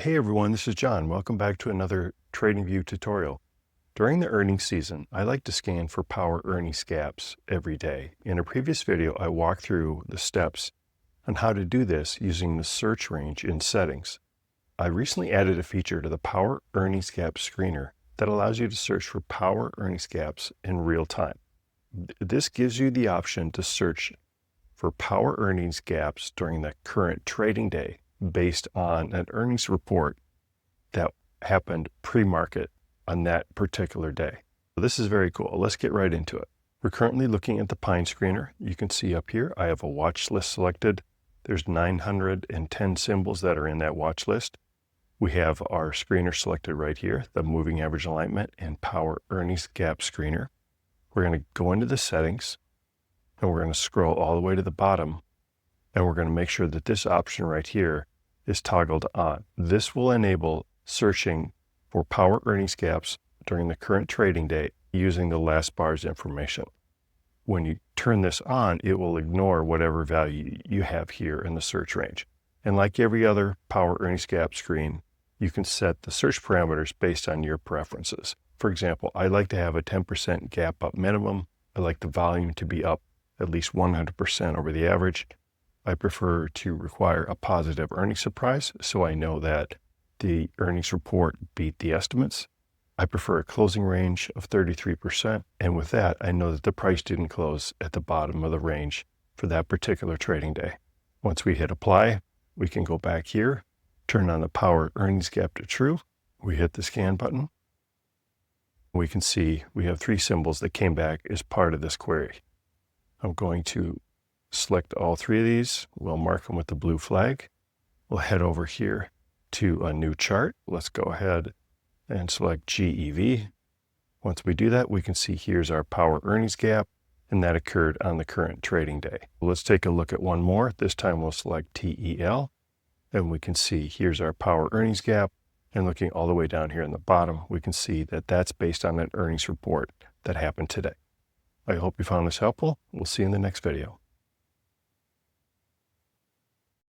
Hey everyone, this is John. Welcome back to another TradingView tutorial. During the earnings season, I like to scan for power earnings gaps every day. In a previous video, I walked through the steps on how to do this using the search range in settings. I recently added a feature to the Power Earnings Gap Screener that allows you to search for power earnings gaps in real time. This gives you the option to search for power earnings gaps during the current trading day based on an earnings report that happened pre-market on that particular day. So this is very cool. Let's get right into it. We're currently looking at the Pine Screener. You can see up here, I have a watch list selected. There's 910 symbols that are in that watch list. We have our screener selected right here, the moving average alignment and power earnings gap screener. We're going to go into the settings and we're going to scroll all the way to the bottom, and we're going to make sure that this option right here is toggled on. This will enable searching for power earnings gaps during the current trading day using the last bar's information. When you turn this on, it will ignore whatever value you have here in the search range. And like every other power earnings gap screen, you can set the search parameters based on your preferences. For example, I like to have a 10% gap up minimum. I like the volume to be up at least 100% over the average. I prefer to require a positive earnings surprise, so I know that the earnings report beat the estimates. I prefer a closing range of 33%, and with that, I know that the price didn't close at the bottom of the range for that particular trading day. Once we hit apply, we can go back here, turn on the power earnings gap to true. We hit the scan button. We can see we have 3 symbols that came back as part of this query. I'm going to select all 3 of these. We'll mark them with the blue flag. We'll head over here to a new chart. Let's go ahead and select GEV. Once we do that, we can see here's our power earnings gap, and that occurred on the current trading day. Let's take a look at one more. This time we'll select TEL, and we can see here's our power earnings gap. And looking all the way down here in the bottom, we can see that that's based on an earnings report that happened today. I hope you found this helpful. We'll see you in the next video.